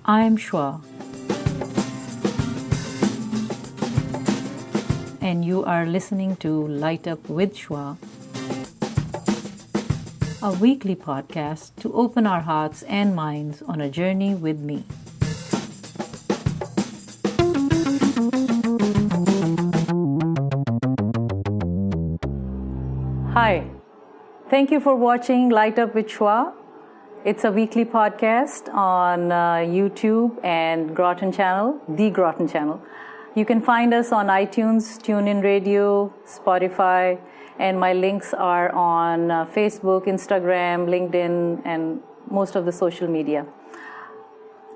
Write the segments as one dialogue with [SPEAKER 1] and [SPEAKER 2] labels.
[SPEAKER 1] I'm Shwa, and you are listening to Light Up with Shwa, a weekly podcast to open our hearts and minds on a journey with me. Hi, thank you for watching Light Up with Shwa. It's a weekly podcast on YouTube and Groton Channel, the Groton Channel. You can find us on iTunes, TuneIn Radio, Spotify, and my links are on Facebook, Instagram, LinkedIn, and most of the social media.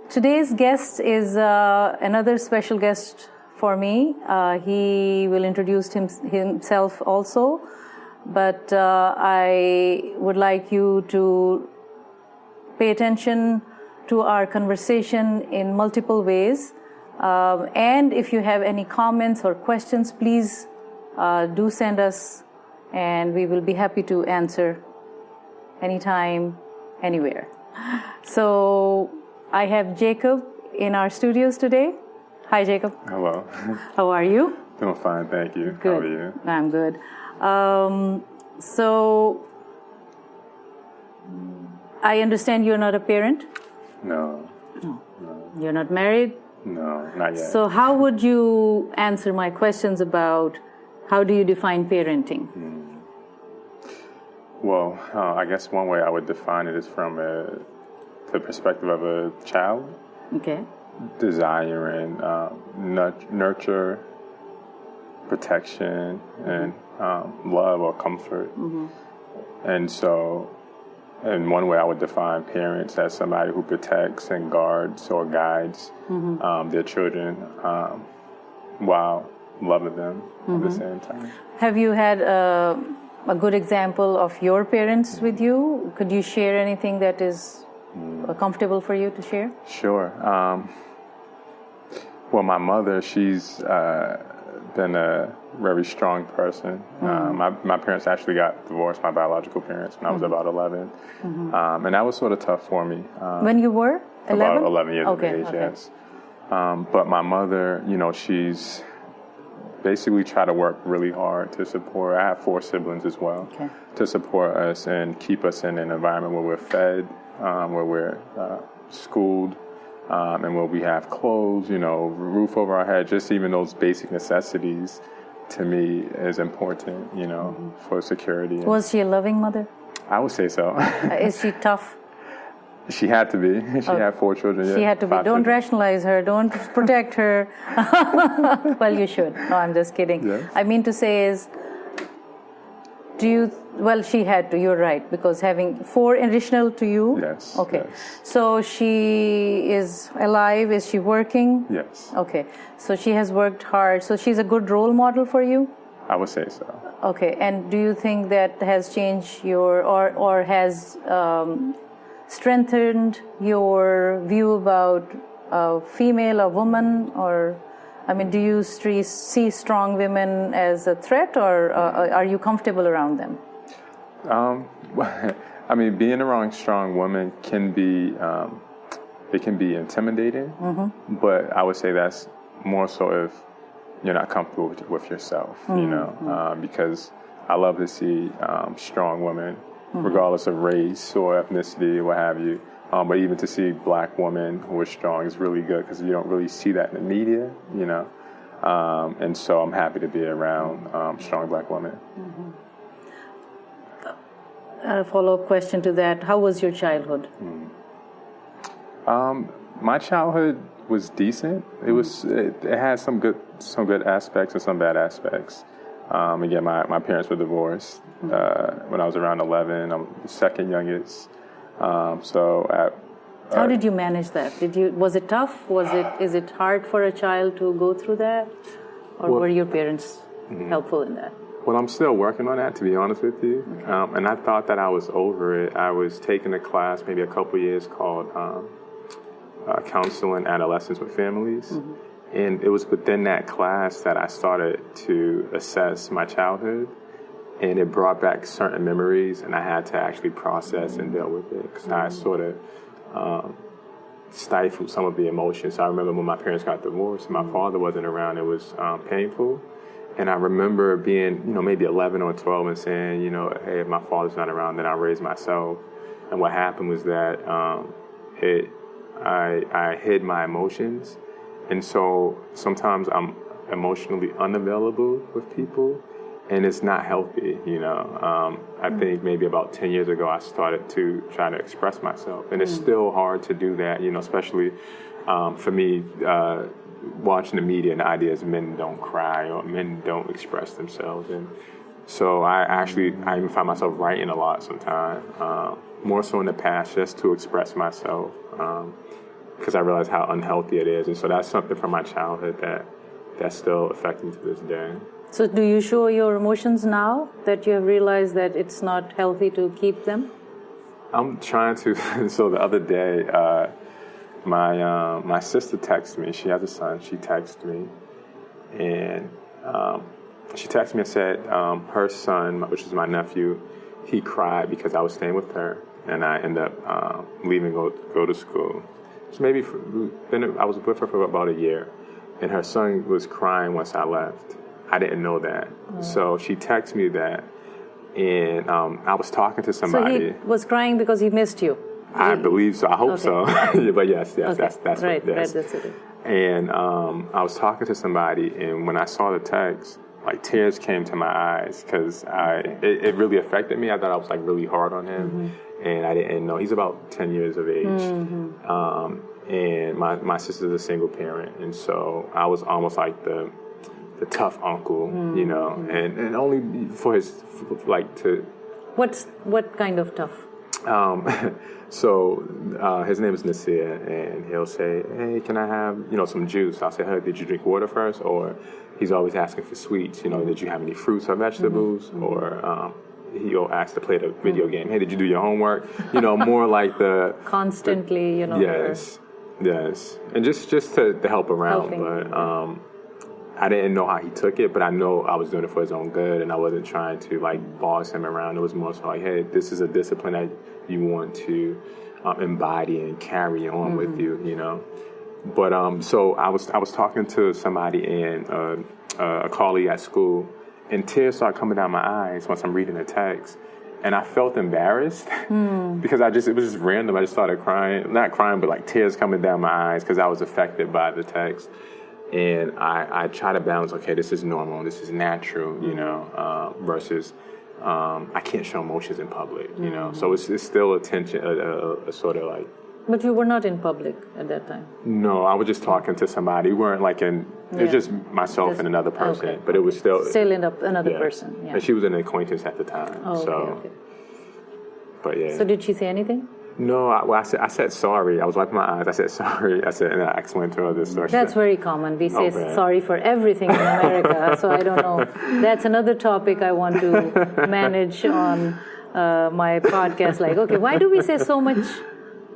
[SPEAKER 1] Today's guest is another special guest for me. He will introduce himself also, but I would like you to pay attention to our conversation in multiple ways. And if you have any comments or questions, please do send us, and we will be happy to answer anytime, anywhere. So I have Jacob in our studios today. Hi, Jacob.
[SPEAKER 2] Hello.
[SPEAKER 1] How are you?
[SPEAKER 2] Doing fine, thank you.
[SPEAKER 1] Good.
[SPEAKER 2] How are you?
[SPEAKER 1] I'm good. So I understand you're not a parent?
[SPEAKER 2] No.
[SPEAKER 1] You're not married?
[SPEAKER 2] No, not yet.
[SPEAKER 1] So how would you answer my questions about how do you define parenting?
[SPEAKER 2] Well, I guess one way I would define it is from the perspective of a child.
[SPEAKER 1] Okay.
[SPEAKER 2] Desiring nurture, protection, and love or comfort. Mm-hmm. And one way I would define parents as somebody who protects and guards or guides their children while loving them at the same time.
[SPEAKER 1] Have you had a good example of your parents with you? Could you share anything that is comfortable for you to share?
[SPEAKER 2] Sure. Well, my mother, she's been a very strong person. My parents actually got divorced, my biological parents, when I was about 11. And that was sort of tough for me.
[SPEAKER 1] When you were 11?
[SPEAKER 2] About 11 years of age, yes. But my mother, she's basically tried to work really hard to support. I have 4 siblings as well, to support us and keep us in an environment where we're fed, where we're schooled, and where we have clothes, roof over our head. Just even those basic necessities, to me, is important, for security.
[SPEAKER 1] Was she a loving mother?
[SPEAKER 2] I would say so.
[SPEAKER 1] Is she tough?
[SPEAKER 2] She had to be. She had 4 children.
[SPEAKER 1] She had to be. Don't
[SPEAKER 2] children.
[SPEAKER 1] Rationalize her. Don't protect her. Well, you should. No, I'm just kidding.
[SPEAKER 2] Yes.
[SPEAKER 1] I mean to say is, she had to. You're right, because having 4 additional to you.
[SPEAKER 2] Yes.
[SPEAKER 1] Okay.
[SPEAKER 2] Yes.
[SPEAKER 1] So she is alive. Is she working?
[SPEAKER 2] Yes.
[SPEAKER 1] Okay. So she has worked hard. So she's a good role model for you?
[SPEAKER 2] I would say so.
[SPEAKER 1] Okay. And do you think that has changed your, or has strengthened your view about a female, a woman, or, do you see strong women as a threat, or are you comfortable around them?
[SPEAKER 2] Being around strong women can be, it can be intimidating, but I would say that's more so if you're not comfortable with yourself, because I love to see strong women, regardless of race or ethnicity, what have you. But even to see black women who are strong is really good, because you don't really see that in the media, and so I'm happy to be around strong black women.
[SPEAKER 1] A follow-up question to that: how was your childhood?
[SPEAKER 2] My childhood was decent. It had some good aspects and some bad aspects. Again, my parents were divorced when I was around 11. I'm the second youngest.
[SPEAKER 1] How did you manage that? Was it tough? Is it hard for a child to go through that? Or were your parents helpful in that?
[SPEAKER 2] Well, I'm still working on that, to be honest with you. Okay. And I thought that I was over it. I was taking a class maybe a couple years called Counseling Adolescents with Families. And it was within that class that I started to assess my childhood. And it brought back certain memories, and I had to actually process and deal with it, because I sort of stifled some of the emotions. So I remember when my parents got divorced, my father wasn't around. It was painful. And I remember being, maybe 11 or 12 and saying, hey, if my father's not around, then I'll raise myself. And what happened was that I hid my emotions. And so sometimes I'm emotionally unavailable with people, and it's not healthy, I think maybe about 10 years ago, I started to try to express myself. And it's still hard to do that, especially for me, watching the media and the idea is men don't cry or men don't express themselves. And so I even find myself writing a lot sometimes, more so in the past, just to express myself, because I realize how unhealthy it is. And so that's something from my childhood that's still affecting me to this day.
[SPEAKER 1] So do you show your emotions now that you have realized that it's not healthy to keep them?
[SPEAKER 2] I'm trying to. So the other day, my sister texted me. She has a son. She texted me, and she texted me and said her son, which is my nephew, he cried because I was staying with her, and I ended up leaving go to school. So then I was with her for about a year, and her son was crying once I left. I didn't know that. So she texted me that, and I was talking to somebody.
[SPEAKER 1] So he was crying because he missed you?
[SPEAKER 2] I believe so. I hope so. But yes,
[SPEAKER 1] okay.
[SPEAKER 2] that's
[SPEAKER 1] right,
[SPEAKER 2] what it is.
[SPEAKER 1] Right, that's it.
[SPEAKER 2] And I was talking to somebody, and when I saw the text, like tears came to my eyes because it really affected me. I thought I was like really hard on him, and I didn't know. He's about 10 years of age. And my sister's a single parent, and so I was almost like the tough uncle, and only for to.
[SPEAKER 3] What kind of tough?
[SPEAKER 2] So his name is Nasir, and he'll say, "Hey, can I have some juice?" I'll say, "Hey, did you drink water first?" Or he's always asking for sweets. Did you have any fruits or vegetables? Or he'll ask to play the video game. Hey, did you do your homework? More like the
[SPEAKER 3] constantly.
[SPEAKER 2] Yes, and just to help around, but. I didn't know how he took it, but I know I was doing it for his own good, and I wasn't trying to boss him around. It was more so like, hey, this is a discipline that you want to embody and carry on with you, But so I was talking to somebody and a colleague at school, and tears started coming down my eyes once I'm reading the text, and I felt embarrassed because it was just random. I just started crying, not crying, but tears coming down my eyes because I was affected by the text. And I try to balance, okay, this is normal, this is natural, versus I can't show emotions in public, So it's still a tension, a sort of like.
[SPEAKER 3] But you were not in public at that time?
[SPEAKER 2] No, I was just talking to somebody. We weren't it was just myself and another person, but it was still.
[SPEAKER 3] Still another person, yeah.
[SPEAKER 2] And she was an acquaintance at the time,
[SPEAKER 3] okay.
[SPEAKER 2] But yeah.
[SPEAKER 3] So did she say anything?
[SPEAKER 2] No, I said sorry. I was wiping my eyes. I said sorry. And I explained to her this story.
[SPEAKER 3] That's very common. We say sorry for everything in America. So I don't know. That's another topic I want to manage on my podcast. Okay, why do we say so much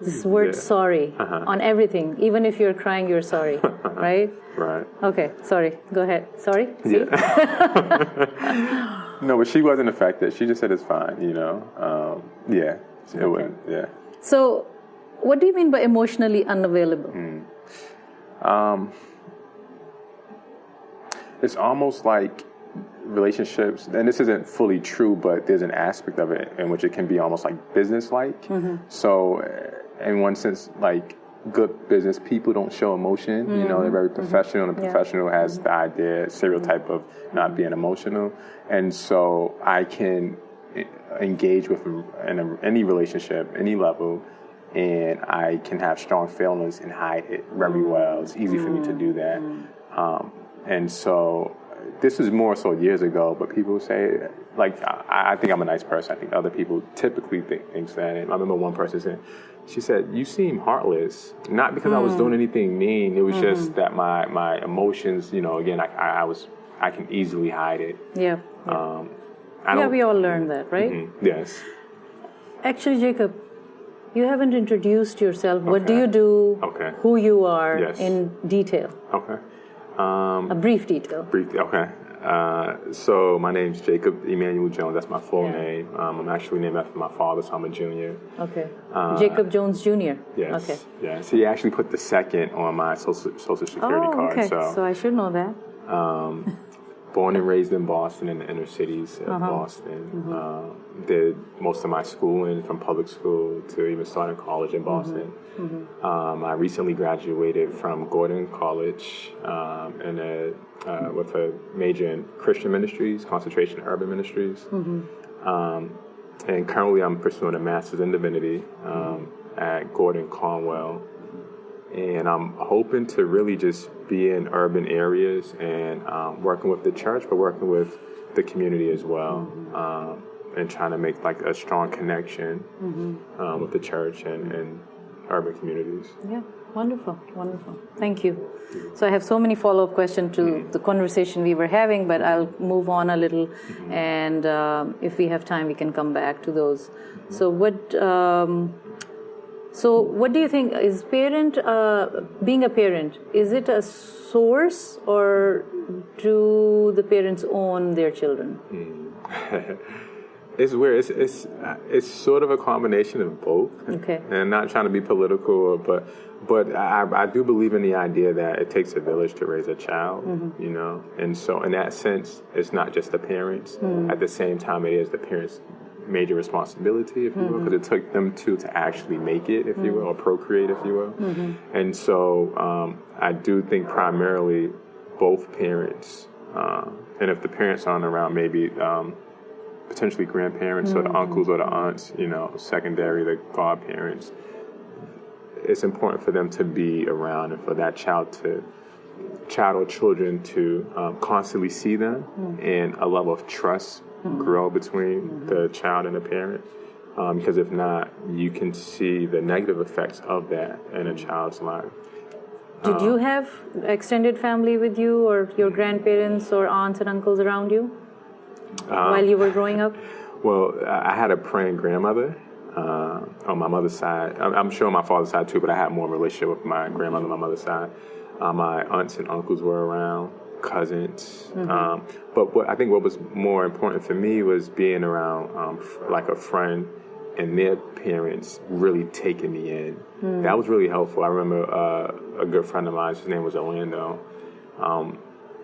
[SPEAKER 3] this word sorry on everything? Even if you're crying, you're sorry, right?
[SPEAKER 2] Right.
[SPEAKER 3] Okay, sorry. Go ahead. Sorry? See?
[SPEAKER 2] Yeah. No, but she wasn't affected. She just said it's fine, Yeah. It wouldn't, yeah.
[SPEAKER 3] So, what do you mean by emotionally unavailable?
[SPEAKER 2] It's almost like relationships, and this isn't fully true, but there's an aspect of it in which it can be almost like business-like. So, in one sense, good business people don't show emotion. They're very professional, and the professional has the stereotype of not being emotional. And so I can engage with any relationship, any level, and I can have strong feelings and hide it very well. It's easy for me to do that. And so this is more so years ago, but people say, I think I'm a nice person. I think other people typically think that. And I remember one person saying, she said, "You seem heartless." Not because I was doing anything mean. It was just that my emotions, again, I can easily hide it.
[SPEAKER 3] Yeah. We all learned that, right?
[SPEAKER 2] Yes.
[SPEAKER 3] Actually, Jacob, you haven't introduced yourself. Okay. What do you do?
[SPEAKER 2] Okay.
[SPEAKER 3] Who you are in detail?
[SPEAKER 2] Okay.
[SPEAKER 3] A brief detail.
[SPEAKER 2] Okay. So my name's Jacob Emmanuel Jones. That's my full name. I'm actually named after my father, so I'm a junior.
[SPEAKER 3] Okay. Jacob Jones Jr.
[SPEAKER 2] Yes.
[SPEAKER 3] Okay.
[SPEAKER 2] Yes. He actually put the second on my social security card.
[SPEAKER 3] Okay. So I should know that.
[SPEAKER 2] Born and raised in Boston, in the inner cities of Boston. Did most of my schooling from public school to even starting college in Boston. I recently graduated from Gordon College with a major in Christian Ministries, concentration in urban ministries. And currently I'm pursuing a Masters in Divinity at Gordon Conwell. And I'm hoping to really just be in urban areas and working with the church, but working with the community as well, and trying to make like a strong connection with the church and urban communities.
[SPEAKER 3] Yeah, wonderful. Thank you. So I have so many follow-up questions to the conversation we were having, but I'll move on a little, and if we have time, we can come back to those. So what do you think is being a parent? Is it a source, or do the parents own their children?
[SPEAKER 2] It's weird. It's sort of a combination of both.
[SPEAKER 3] Okay.
[SPEAKER 2] And I'm not trying to be political, but I do believe in the idea that it takes a village to raise a child, you know. And so in that sense, it's not just the parents. At the same time, it is the parents' major responsibility, if you will, because it took them to actually make it, if you will, or procreate, if you will. And so I do think primarily both parents, and if the parents aren't around, maybe potentially grandparents or the uncles or the aunts, you know, secondary, the godparents. It's important for them to be around and for that child or children to constantly see them and a level of trust grow between the child and the parent. Because if not, you can see the negative effects of that in a child's life.
[SPEAKER 3] Did you have extended family with you, or your grandparents or aunts and uncles around you while you were growing up?
[SPEAKER 2] Well, I had a praying grandmother on my mother's side. I'm sure on my father's side too, but I had more relationship with my grandmother on my mother's side. My aunts and uncles were around, cousins. But I think what was more important for me was being around like a friend and their parents really taking me in. That was really helpful. I remember a good friend of mine, his name was Orlando.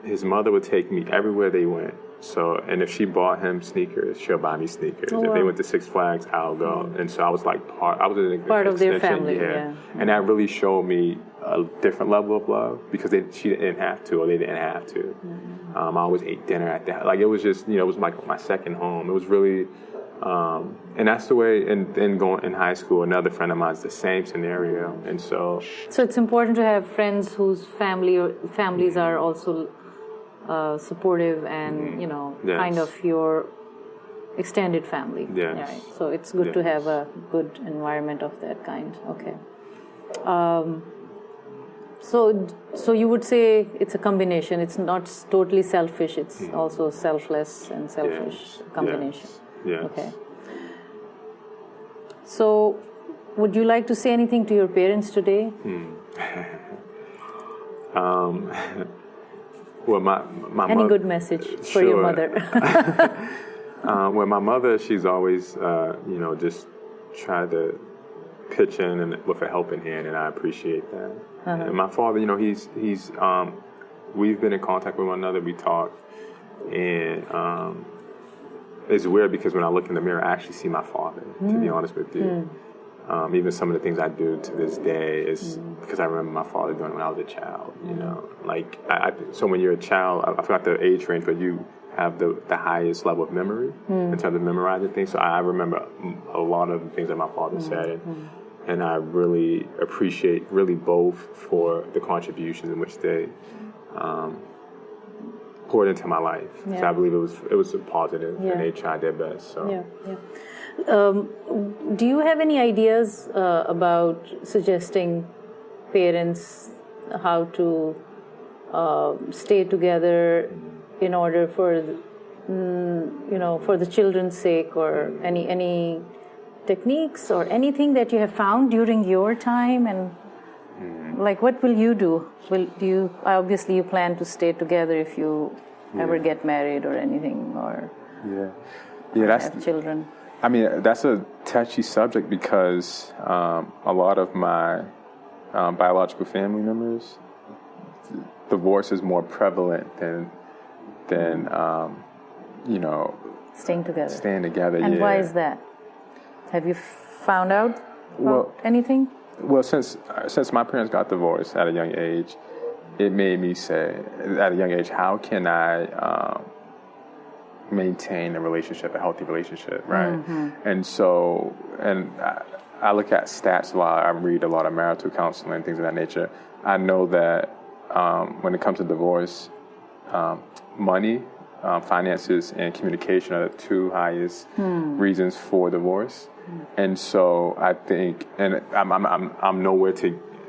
[SPEAKER 2] His mother would take me everywhere they went. So, and if she bought him sneakers, she'll buy me sneakers. If they went to Six Flags, I'll go. And so I was like part of
[SPEAKER 3] their family. Yeah.
[SPEAKER 2] And that really showed me a different level of love because she didn't have to, or they didn't have to. I always ate dinner at that. Like it was just, you know, it was like my second home. It was really, and that's the way. And then going in high school, another friend of mine's the same scenario. And so
[SPEAKER 3] it's important to have friends whose families are also supportive and, you know, kind of your extended family.
[SPEAKER 2] Yes.
[SPEAKER 3] Right. So it's good to have a good environment of that kind. Okay. So you would say it's a combination. It's not totally selfish. It's also selfless and selfish combination.
[SPEAKER 2] Yes.
[SPEAKER 3] Okay. So would you like to say anything to your parents today?
[SPEAKER 2] Well, my
[SPEAKER 3] any
[SPEAKER 2] mother,
[SPEAKER 3] good message for your mother?
[SPEAKER 2] Well, my mother, she's always, you know, just tried to pitch in and with a helping hand, and I appreciate that. And my father, you know, he's we've been in contact with one another. We talk, and it's weird because when I look in the mirror, I actually see my father. To be honest with you. Even some of the things I do to this day is because I remember my father doing it when I was a child. You know, like so when you're a child, I forgot the age range, but you have the highest level of memory in terms of memorizing things. So I remember a lot of the things that my father said, and I really appreciate both for the contributions in which they poured into my life. So I believe it was a positive, and they tried their best. So.
[SPEAKER 3] Do you have any ideas about suggesting parents how to stay together in order for for the children's sake, or any techniques or anything that you have found during your time? And like, what will you do? Obviously you plan to stay together if you
[SPEAKER 1] ever get married or anything or
[SPEAKER 2] that's
[SPEAKER 1] have children.
[SPEAKER 2] I mean, that's a touchy subject because a lot of my biological family members, divorce is more prevalent than
[SPEAKER 1] staying together. And why is that? Have you found out about anything?
[SPEAKER 2] Well, since my parents got divorced at a young age, it made me say, at a young age, how can I maintain a relationship, a healthy relationship, right? Mm-hmm. And so, I look at stats a lot. I read a lot of marital counseling and things of that nature. I know that when it comes to divorce, money, finances, and communication are the two highest reasons for divorce. And so I think, and I'm nowhere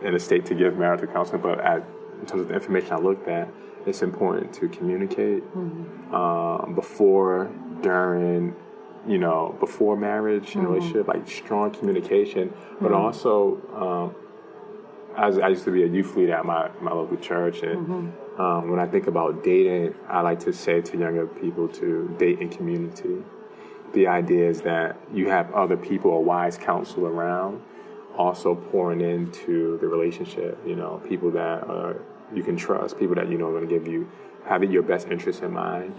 [SPEAKER 2] in a state to give marital counseling, but in terms of the information I looked at, it's important to communicate before, during, before marriage and relationship, like strong communication. But also, I used to be a youth leader at my local church, and when I think about dating, I like to say to younger people to date in community. The idea is that you have other people, a wise counsel around, also pouring into the relationship. People that you can trust, people that are going to have your best interest in mind.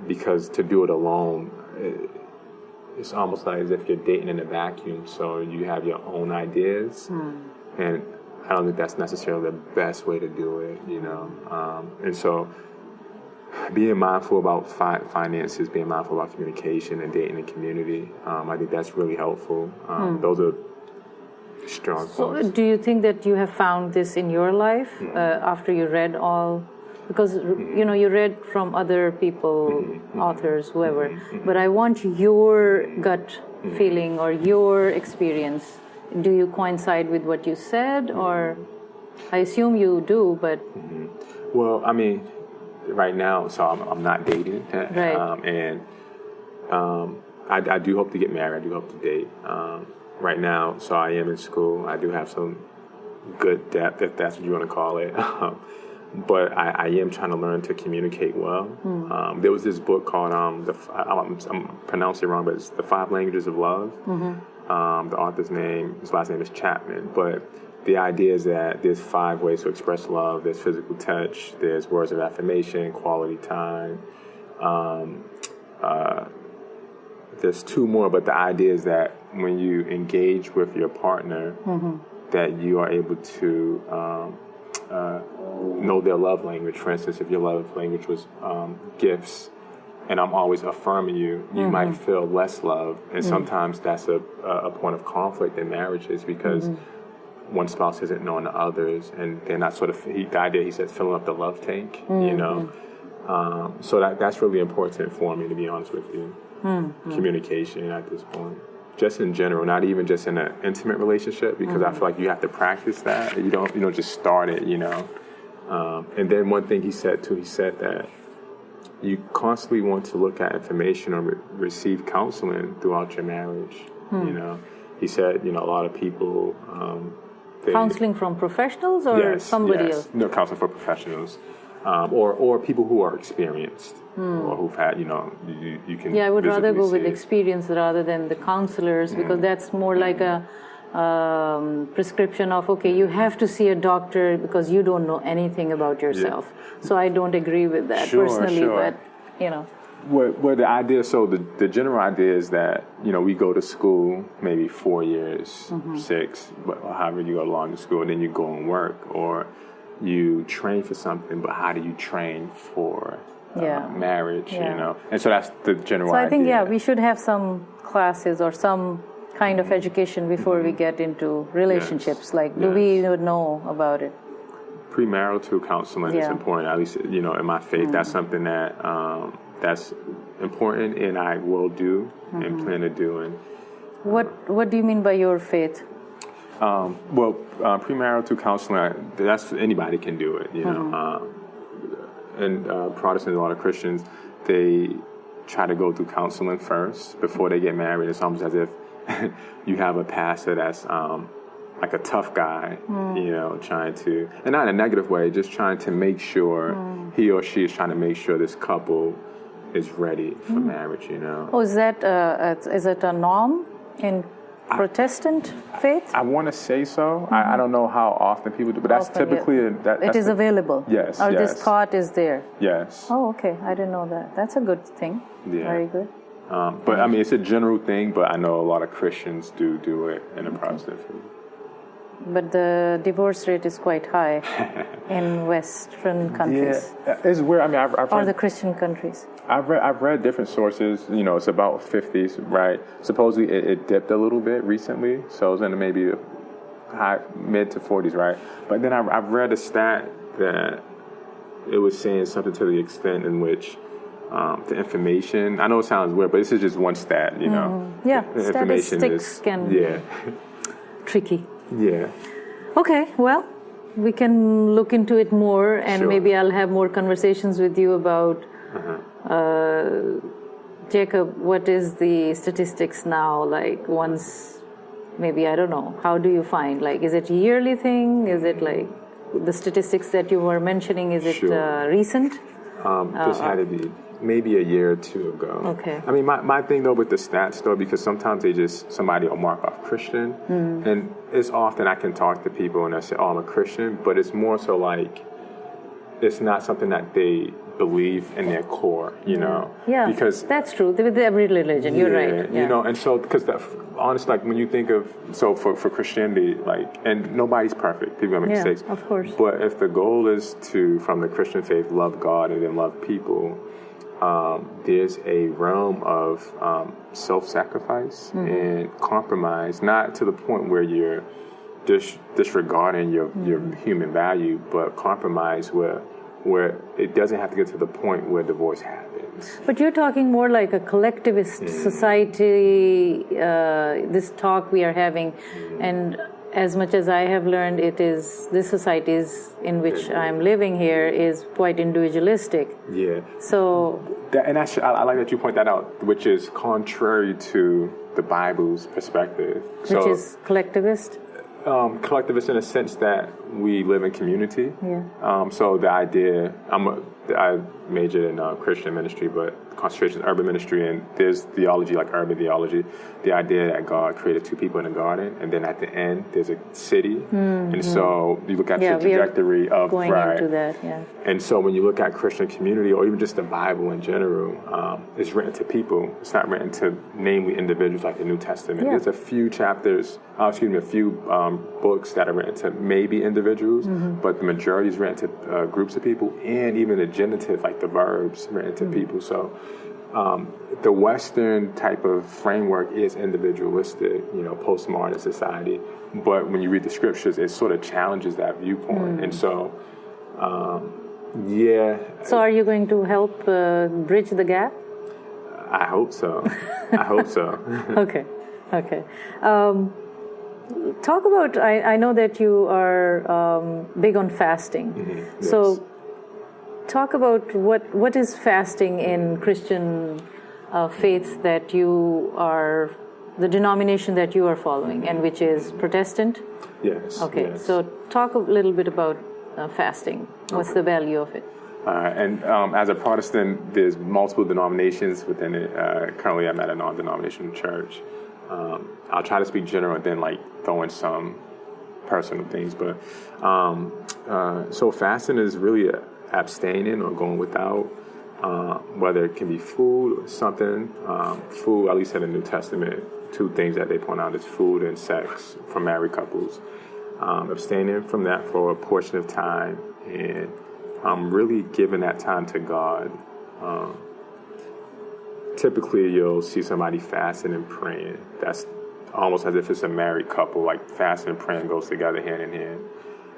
[SPEAKER 2] Because to do it alone, it's almost like as if you're dating in a vacuum. So you have your own ideas, and I don't think that's necessarily the best way to do it. And so being mindful about finances, being mindful about communication, and dating in community, I think that's really helpful. Those are strong points.
[SPEAKER 1] So do you think that you have found this in your life after you read all? Because, you read from other people, authors, whoever, but I want your gut feeling or your experience. Do you coincide with what you said, or I assume you do, but...
[SPEAKER 2] Well, I mean, right now, so I'm not dating,
[SPEAKER 1] right.
[SPEAKER 2] And I do hope to get married. I do hope to date. Right now, so I am in school. I do have some good depth, if that's what you want to call it. But I am trying to learn to communicate well. There was this book called, I'm pronouncing it wrong, but it's The 5 Languages of Love. The author's his last name is Chapman. But the idea is that there's 5 ways to express love. There's physical touch, there's words of affirmation, quality time. There's 2 more, but the idea is that when you engage with your partner, that you are able to know their love language. For instance, if your love language was gifts, and I'm always affirming you, you might feel less loved. And sometimes that's a point of conflict in marriages because one spouse isn't knowing the others, and they're not the idea, he says, filling up the love tank, So that's really important for me, to be honest with you. Communication at this point. Just in general, not even just in an intimate relationship, because I feel like you have to practice that. You don't just start it, And then one thing he said too, he said that you constantly want to look at information or receive counseling throughout your marriage. He said, a lot of people.
[SPEAKER 1] Counseling from professionals or somebody else?
[SPEAKER 2] No, counseling for professionals. Or people who are experienced or who've had, you can.
[SPEAKER 1] Yeah, I would rather go with experience rather than the counselors because that's more like a prescription of, okay, you have to see a doctor because you don't know anything about yourself. So I don't agree with that personally, but,
[SPEAKER 2] Well, the idea, so the general idea is that, we go to school maybe 4 years, 6, but however you go along to school, and then you go and work, or you train for something, but how do you train for marriage, And so that's the general idea.
[SPEAKER 1] So I think, we should have some classes or some kind of education before we get into relationships. Do we know about it?
[SPEAKER 2] Premarital counseling is important. At least, in my faith, that's something that that's important, and I will do and plan to do. And
[SPEAKER 1] what do you mean by your faith?
[SPEAKER 2] Premarital counseling, that's anybody can do it, And Protestants, a lot of Christians, they try to go through counseling first before they get married. It's almost as if you have a pastor that's like a tough guy, you know, trying to, and not in a negative way, just trying to make sure he or she is trying to make sure this couple is ready for marriage, you know.
[SPEAKER 1] Oh, is it a norm in Protestant faith?
[SPEAKER 2] I want to say so. I don't know how often people do, but that's typically
[SPEAKER 1] it is available.
[SPEAKER 2] Yes.
[SPEAKER 1] Or this thought is there.
[SPEAKER 2] Yes.
[SPEAKER 1] Oh, okay. I didn't know that. That's a good thing.
[SPEAKER 2] Yeah.
[SPEAKER 1] Very good.
[SPEAKER 2] But I mean, it's a general thing. But I know a lot of Christians do it in a Protestant faith.
[SPEAKER 1] But the divorce rate is quite high in Western countries.
[SPEAKER 2] Yeah, it's weird. I mean, I've
[SPEAKER 1] or the Christian countries.
[SPEAKER 2] I've read different sources. You know, it's about 50s, right? Supposedly it dipped a little bit recently, so it's in maybe mid to 40s, right? But then I've read a stat that it was saying something to the extent in which the information. I know it sounds weird, but this is just one stat. You know,
[SPEAKER 1] yeah,
[SPEAKER 2] the
[SPEAKER 1] statistics can be tricky.
[SPEAKER 2] Yeah.
[SPEAKER 1] Okay, well, we can look into it more, and maybe I'll have more conversations with you about, Jacob, what is the statistics now? Like once, maybe, I don't know, how do you find? Like, is it a yearly thing? Is it like the statistics that you were mentioning, is it recent?
[SPEAKER 2] This had to be maybe a year or two ago.
[SPEAKER 1] Okay.
[SPEAKER 2] I mean, my thing though with the stats though, because sometimes somebody will mark off Christian, and it's often I can talk to people and I say, oh, I'm a Christian, but it's more so like it's not something that they believe in their core, you know?
[SPEAKER 1] Yeah,
[SPEAKER 2] because
[SPEAKER 1] that's true with every religion. You're right. Yeah.
[SPEAKER 2] You know, and so because honestly, like when you think of for Christianity, like, and nobody's perfect, people make mistakes,
[SPEAKER 1] of course.
[SPEAKER 2] But if the goal is to, from the Christian faith, love God and then love people. There's a realm of self-sacrifice and compromise, not to the point where you're disregarding your human value, but compromise where it doesn't have to get to the point where divorce happens.
[SPEAKER 1] But you're talking more like a collectivist society, this talk we are having, and as much as I have learned, this society in which I'm living here is quite individualistic.
[SPEAKER 2] Yeah.
[SPEAKER 1] So.
[SPEAKER 2] I like that you point that out, which is contrary to the Bible's perspective.
[SPEAKER 1] Which is collectivist?
[SPEAKER 2] Collectivist in a sense that we live in community.
[SPEAKER 1] Yeah.
[SPEAKER 2] So the idea, I majored in Christian ministry, but concentration is urban ministry, and there's theology like urban theology. The idea that God created two people in a garden, and then at the end there's a city, and so you look at the trajectory of
[SPEAKER 1] going into that. Yeah.
[SPEAKER 2] And so when you look at Christian community, or even just the Bible in general, it's written to people. It's not written to namely individuals like the New Testament.
[SPEAKER 1] Yeah.
[SPEAKER 2] There's a few chapters, a few books that are written to maybe individuals, but the majority is written to groups of people, and even the genitive, like the verbs, written to people. So the Western type of framework is individualistic, you know, postmodern society. But when you read the scriptures, it sort of challenges that viewpoint. And so,
[SPEAKER 1] So are you going to help bridge the gap?
[SPEAKER 2] I hope so.
[SPEAKER 1] Okay. Talk about, I know that you are big on fasting.
[SPEAKER 2] Yes.
[SPEAKER 1] So talk about what is fasting in Christian faith that you are, the denomination that you are following, and which is Protestant?
[SPEAKER 2] Yes.
[SPEAKER 1] Okay,
[SPEAKER 2] yes.
[SPEAKER 1] so talk a little bit about fasting. What's the value of it?
[SPEAKER 2] And as a Protestant, there's multiple denominations within it. Currently, I'm at a non-denominational church. I'll try to speak general and then throw in some personal things. But so fasting is really abstaining or going without, whether it can be food or something. Food, at least in the New Testament, two things that they point out is food and sex for married couples. Abstaining from that for a portion of time and really giving that time to God. Typically, you'll see somebody fasting and praying. That's almost as if it's a married couple, like fasting and praying goes together hand in hand.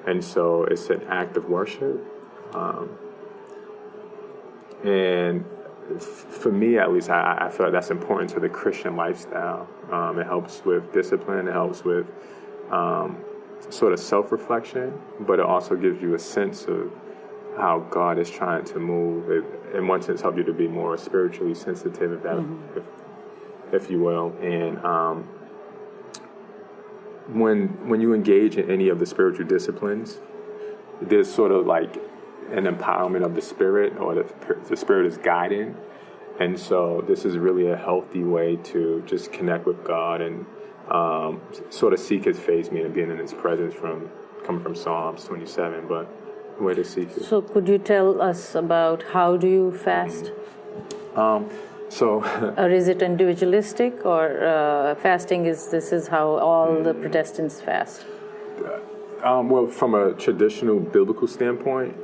[SPEAKER 2] And so it's an act of worship. And for me, at least, I feel like that's important to the Christian lifestyle. It helps with discipline. It helps with sort of self-reflection, but it also gives you a sense of how God is trying to move. It, in one sense, help you to be more spiritually sensitive, if you will. And when you engage in any of the spiritual disciplines, there's sort of like an empowerment of the Spirit, or the Spirit is guiding. And so this is really a healthy way to just connect with God and sort of seek His face, meaning being in His presence, coming from Psalms 27, but a way to seek it.
[SPEAKER 3] So could you tell us about how do you fast? Or is it individualistic, or fasting this is how all the Protestants fast?
[SPEAKER 2] Well, from a traditional biblical standpoint,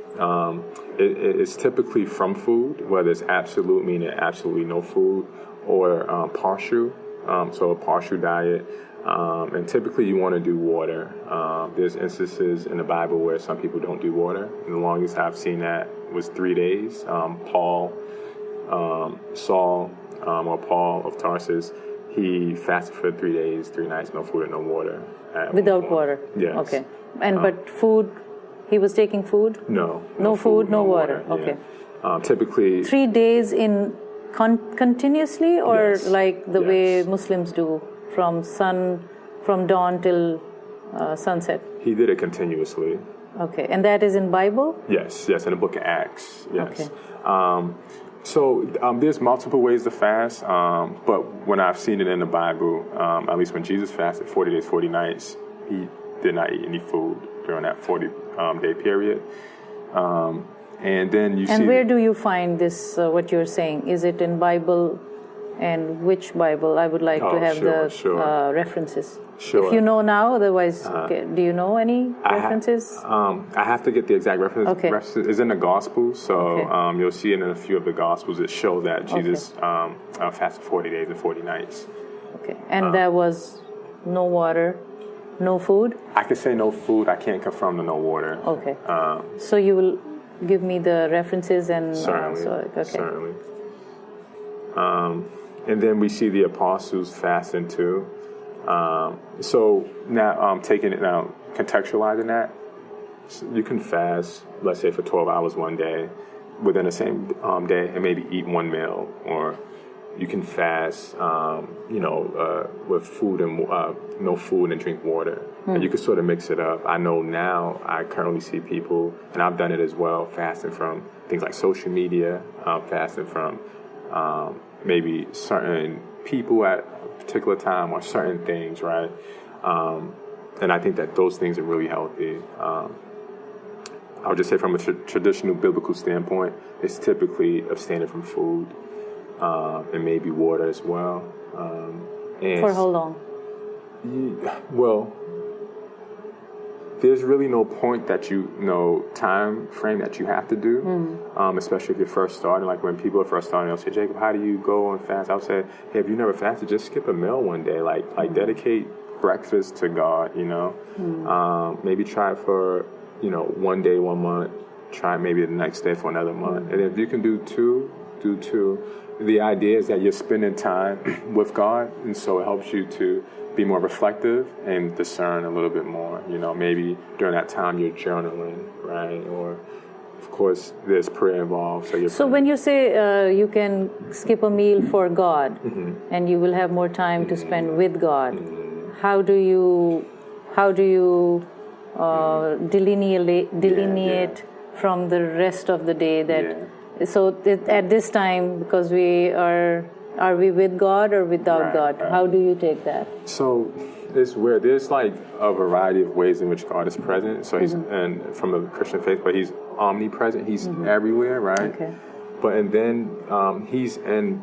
[SPEAKER 2] it's typically from food, whether it's absolute, meaning absolutely no food, or partial, so a partial diet. And typically you want to do water. There's instances in the Bible where some people don't do water. And the longest I've seen that was 3 days. Saul of Tarsus, he fasted for 3 days, 3 nights, no food and no water.
[SPEAKER 3] Without water?
[SPEAKER 2] Yes.
[SPEAKER 3] Okay. And but food, he was taking food?
[SPEAKER 2] No.
[SPEAKER 3] No food, no water. Okay.
[SPEAKER 2] Yeah. Typically
[SPEAKER 3] 3 days in continuously, or
[SPEAKER 2] yes.
[SPEAKER 3] like the way Muslims do from dawn till sunset?
[SPEAKER 2] He did it continuously.
[SPEAKER 3] Okay. And that is in Bible?
[SPEAKER 2] Yes, in the book of Acts. Yes.
[SPEAKER 3] Okay.
[SPEAKER 2] So there's multiple ways to fast, but when I've seen it in the Bible, at least when Jesus fasted 40 days, 40 nights, he did not eat any food during that 40-day period. And then you see...
[SPEAKER 3] And where do you find this, what you're saying? Is it in Bible, and which Bible? I would like to have the references.
[SPEAKER 2] Sure.
[SPEAKER 3] If you know now, otherwise, do you know any references?
[SPEAKER 2] I have to get the exact reference.
[SPEAKER 3] Okay.
[SPEAKER 2] It's in the Gospels, so you'll see it in a few of the Gospels that show that Jesus fasted 40 days and 40 nights.
[SPEAKER 3] Okay. And there was no water, no food?
[SPEAKER 2] I can say no food. I can't confirm the no water.
[SPEAKER 3] Okay. So you will give me the references and...
[SPEAKER 2] Certainly. Certainly. And then we see the apostles fasting too. So now, taking it now, contextualizing that, you can fast, let's say for 12 hours one day, within the same day, and maybe eat one meal, or you can fast, with food and no food and drink water, and you can sort of mix it up. I know now I currently see people, and I've done it as well, fasting from things like social media, fasting from maybe certain people at a particular time or certain things, right? And I think that those things are really healthy. I would just say from a traditional biblical standpoint, it's typically abstaining from food and maybe water as well. And
[SPEAKER 3] for how long?
[SPEAKER 2] Well, there's really no point that time frame that you have to do, especially if you're first starting. Like when people are first starting, they'll say, Jacob, how do you go and fast? I'll say, hey, if you never fasted, just skip a meal one day. Like dedicate breakfast to God, Maybe try it for, 1 day, 1 month. Try maybe the next day for another month. And if you can do two, do two. The idea is that you're spending time with God, and so it helps you to be more reflective and discern a little bit more. Maybe during that time you're journaling, right? Or, of course, there's prayer involved. So
[SPEAKER 3] when you say you can skip a meal for God, and you will have more time to spend with God, how do you delineate from the rest of the day that? So at this time, because are we with God or without God? Right. How do you take that?
[SPEAKER 2] So it's weird. There's like a variety of ways in which God is present. So he's and from a Christian faith, but he's omnipresent. He's everywhere, right?
[SPEAKER 3] Okay.
[SPEAKER 2] And then he's in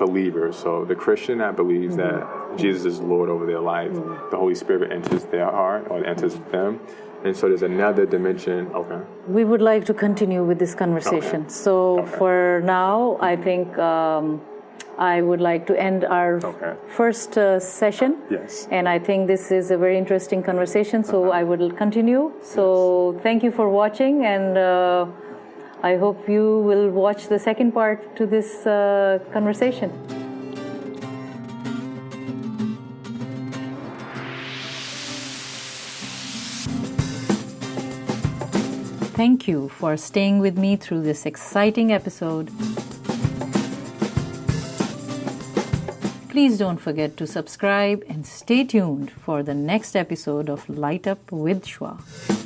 [SPEAKER 2] believers. So the Christian that believes that Jesus is Lord over their life, the Holy Spirit enters their heart or enters them. And so there's another dimension. Okay.
[SPEAKER 3] We would like to continue with this conversation. Okay. So for now, I think I would like to end our first session.
[SPEAKER 2] Yes.
[SPEAKER 3] And I think this is a very interesting conversation, so I will continue. So thank you for watching, and I hope you will watch the second part to this conversation. Thank you for staying with me through this exciting episode. Please don't forget to subscribe and stay tuned for the next episode of Light Up with Shwa.